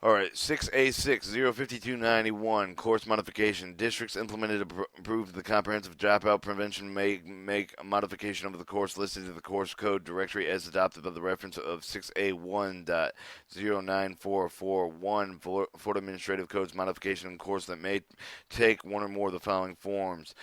All right, 6A6 05291 course modification. Districts implemented approved the comprehensive dropout prevention may make a modification of the course listed in the course code directory as adopted by the reference of 6A1.09441 Florida Administrative Codes modification course that may take one or more of the following forms.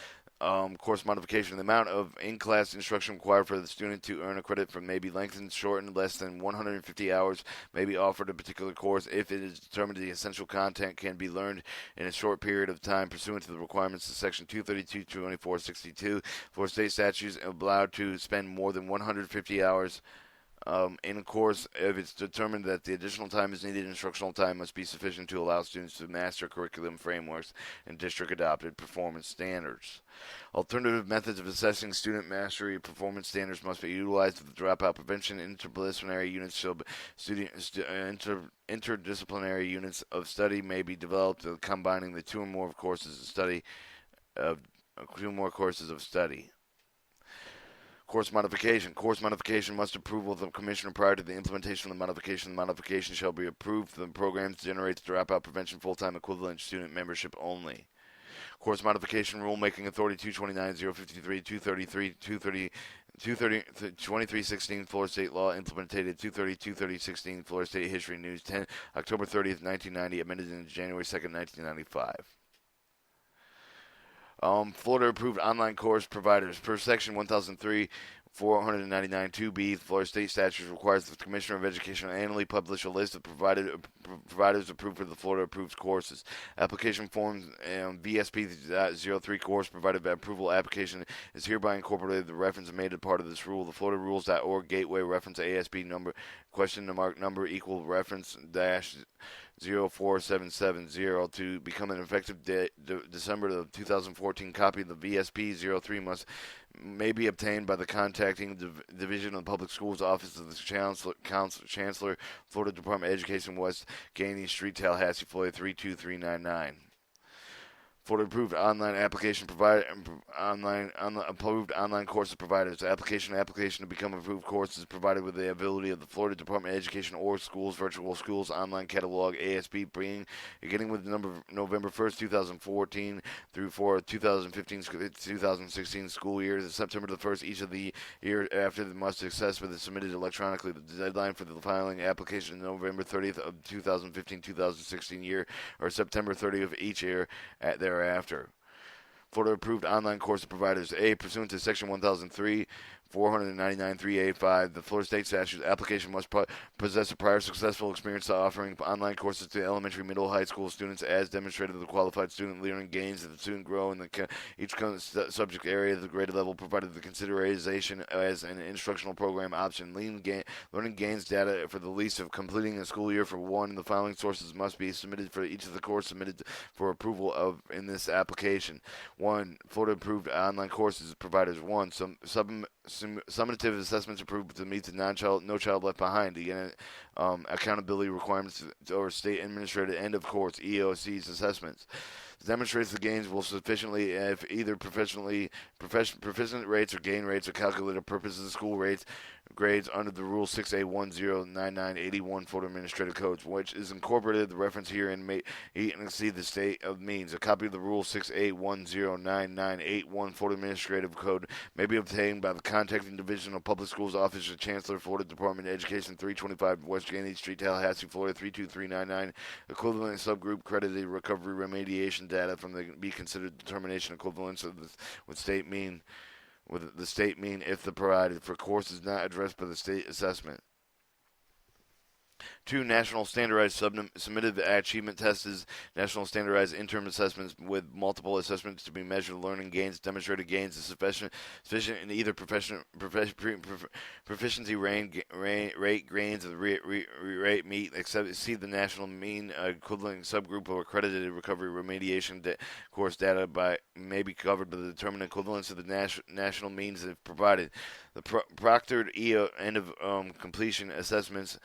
Course modification. The amount of in-class instruction required for the student to earn a credit from may be lengthened, shortened, less than 150 hours may be offered a particular course if it is determined the essential content can be learned in a short period of time pursuant to the requirements of Section 232, 2462. For state statutes allowed to spend more than 150 hours in a course, if it's determined that the additional time is needed, instructional time must be sufficient to allow students to master curriculum frameworks and district-adopted performance standards. Alternative methods of assessing student mastery performance standards must be utilized if the dropout prevention interdisciplinary units interdisciplinary units of study may be developed, combining the two or more courses of study. Of two more courses of study. Course modification. Course modification must approval of the commissioner prior to the implementation of the modification. The modification shall be approved. The program generates dropout prevention full-time equivalent student membership only. Course modification rulemaking authority 2316 Florida State Law implemented 230-230-16 Florida State History News 10 October 30th 1990 amended in January 2nd 1995. Florida approved online course providers per section 1003 499 2B. The Florida State statute requires the Commissioner of Education annually publish a list of providers approved for the Florida approved courses. Application form VSP.03 course provided by approval application is hereby incorporated. The reference made a part of this rule. The FloridaRules.org gateway reference ASP number question mark number equal reference dash 04770 to become an effective December of 2014 copy of the VSP 03 may be obtained by the contacting Division of Public Schools Office of the Chancellor, Florida Department of Education, West Gainey Street, Tallahassee, Florida 32399. Florida approved online application provider approved online courses providers. The application to become approved course is provided with the ability of the Florida Department of Education or schools, virtual schools, online catalog, ASP, beginning with November 1st, 2014 through for 2015-2016 school year. September the 1st each of the year after must successfully be submitted electronically. The deadline for the filing application is November 30th of 2015-2016 year or September 30th of each year thereafter. Florida approved online course providers. A. Pursuant to Section 1003, 499 385, the Florida State statute application must possess a prior successful experience to offering online courses to elementary, middle, high school students as demonstrated the qualified student learning gains that the student grow in each subject area at the grade level, provided the consideration as an instructional program option. Learning gains data for the least of completing a school year for one. The following sources must be submitted for each of the courses submitted for approval of in this application. 1. Florida approved online courses providers. 1. Summative assessments approved to meet the No Child Left Behind. Again, accountability requirements or state administrative end of course EOC's assessments. Demonstrates the gains will sufficiently if either proficient rates or gain rates are calculated purposes of school grades under the Rule 6A109981 Florida Administrative Codes, which is incorporated. The reference here and may exceed the state of means. A copy of the Rule 6A109981 Florida Administrative Code may be obtained by the contacting Division of Public Schools Office of Chancellor, Florida Department of Education, 325 West Gainey Street, Tallahassee, Florida 32399. Equivalent subgroup credited recovery remediation data from the be considered determination equivalence of with state mean if the provided for courses not addressed by the state assessment. 2. National standardized summative achievement tests. National standardized interim assessments with multiple assessments to be measured learning gains. Demonstrated gains is sufficient in either proficiency rate gains of the rate meet exceed the national mean equivalent subgroup or accredited recovery remediation course data may be covered by the determined equivalence of the national means if provided. The proctored EO end of completion assessments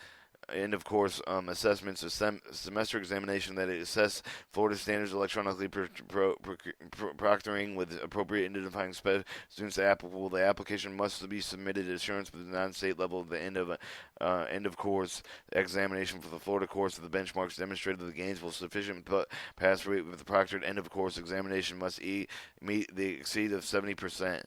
end of course assessments, a semester examination that assess Florida standards electronically proctoring with appropriate identifying students applicable. The application must be submitted assurance with the non-state level at the end of course examination for the Florida course of the benchmarks demonstrated that the gains will sufficient pass rate with the proctored end of course examination must meet the exceed of 70%.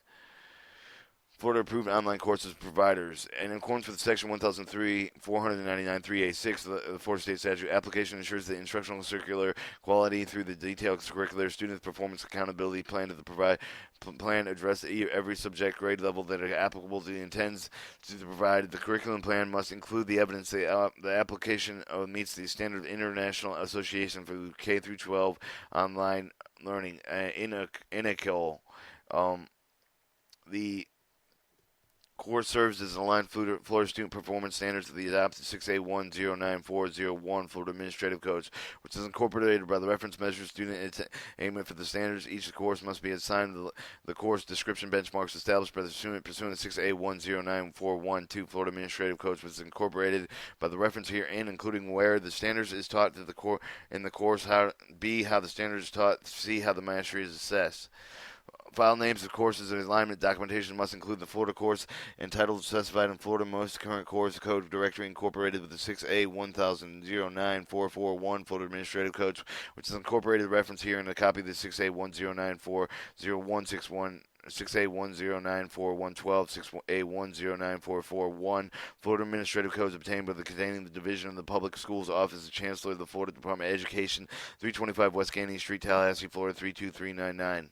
Florida approved online courses providers. And in accordance with Section 1003, 499, 3A6 of the Florida State Statute, application ensures the instructional circular quality through the detailed curricular student performance accountability plan to the plan address every subject grade level that are applicable to the intends to provide. The curriculum plan must include the evidence that the application meets the standard of International Association for K through 12 online learning, INACIL. The course serves as an aligned Florida student performance standards of the adopted 6A109401 Florida Administrative Codes, which is incorporated by the reference measure student attainment for the standards. Each course must be assigned the course description benchmarks established by the student pursuant to 6A109412 Florida Administrative Codes, which is incorporated by the reference herein, including where the standards is taught to the in the course, how the standards is taught, C, how the mastery is assessed. File names of courses and alignment documentation must include the Florida course entitled specified in Florida most current course code directory incorporated with the 6A10094441 Florida Administrative Codes, which is incorporated reference here in a copy of the 6A10940161. 6A10941112, 6A109441, Florida Administrative Codes obtained by the containing the Division of the Public Schools Office of Chancellor of the Florida Department of Education, 325 West Canyon Street, Tallahassee, Florida 32399.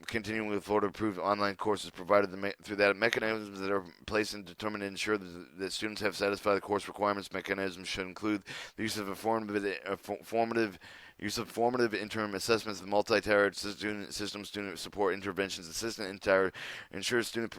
Continuing with Florida approved online courses provided through that mechanisms that are placed and determined to ensure that students have satisfied the course requirements. Mechanisms should include the use of formative interim assessments, the multi-tiered system student support interventions, assistant entire ensures student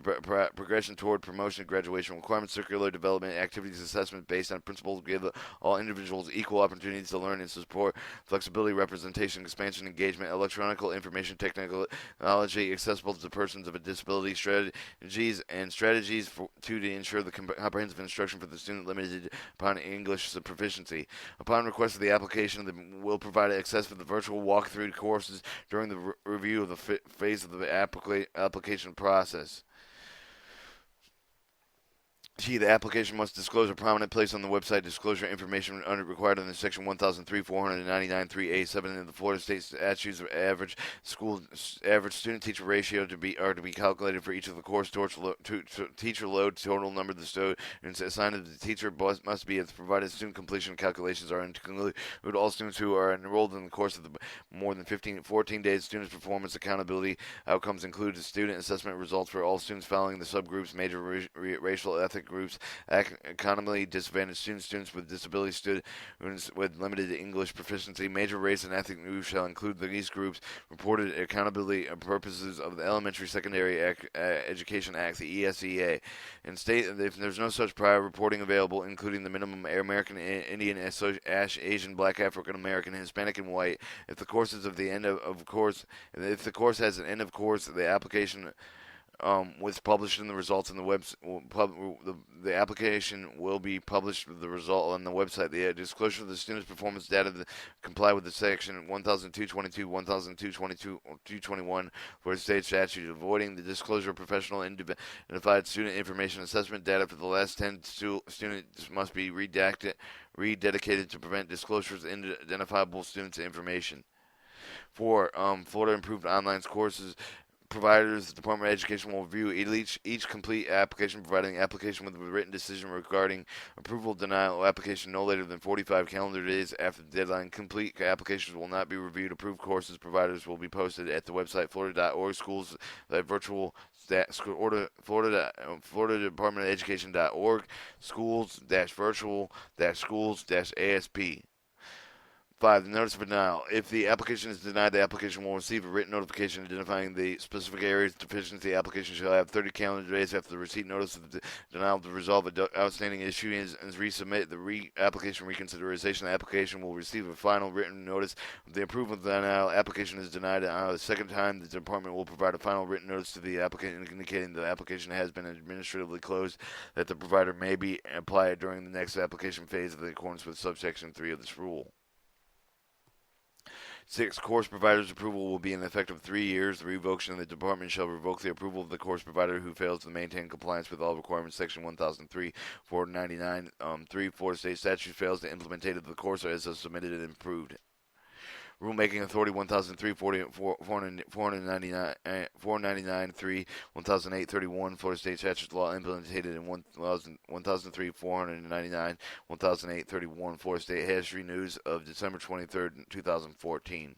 progression toward promotion and graduation requirements, circular development activities assessment based on principles give all individuals equal opportunities to learn and support, flexibility, representation, expansion, engagement, electronic information technology accessible to persons of a disability, strategies to ensure the comprehensive instruction for the student limited upon English proficiency. Upon request of the application, will provide access for the virtual walkthrough courses during the review of the phase of the application process. The application must disclose a prominent place on the website. Disclosure information required under Section 1003, 499, 3A7 of the Florida State Statutes of average student-teacher ratio to be calculated for each of the course. Teacher load total number of the students assigned to the teacher must be provided. Student completion calculations are included all students who are enrolled in the course of more than 14 days. Students' performance accountability outcomes include the student assessment results for all students following the subgroups, major racial, ethnic groups, economically disadvantaged students with disabilities, students with limited English proficiency. Major race and ethnic groups shall include these groups. Reported accountability purposes of the Elementary Secondary Education Act, the ESEA, and state that if there's no such prior reporting available, including the minimum American, Indian, Asian, Black, African American, Hispanic, and White, if the course is of the end of course, if the course has an end of course, the application was published in the results in the web. The application will be published with the result on the website. The disclosure of the student's performance data comply with the section 1222, 1222, 221 for the state statute, avoiding the disclosure of professional identified student information assessment data for the last 10 students must be rededicated to prevent disclosures of identifiable students' information. 4. Florida improved online courses providers, the Department of Education will review each complete application, providing the application with a written decision regarding approval, denial, application no later than 45 calendar days after the deadline. Complete applications will not be reviewed. Approved courses providers will be posted at the website florida.org, schools virtual Florida Department of Education.org, schools-virtual-schools-ASP. 5. The notice of denial. If the application is denied, the application will receive a written notification identifying the specific areas of deficiency. The application shall have 30 calendar days after the receipt notice of the denial to resolve an outstanding issue and resubmit the application reconsideration. The application will receive a final written notice of the approval of the denial. Application is denied the second time. The department will provide a final written notice to the applicant indicating the application has been administratively closed, that the provider may be applied during the next application phase in accordance with subsection 3 of this rule. 6. Course provider's approval will be in effect of 3 years. The revocation of the department shall revoke the approval of the course provider who fails to maintain compliance with all requirements. Section 1003, 499, 3. Florida State statute fails to implementate of the course as submitted and approved. Rulemaking Authority 1003, 499, 3, 1008, 31, Florida State Statute Law implemented in 1003, 499, 1008, 31, Florida State History News of December 23, 2014.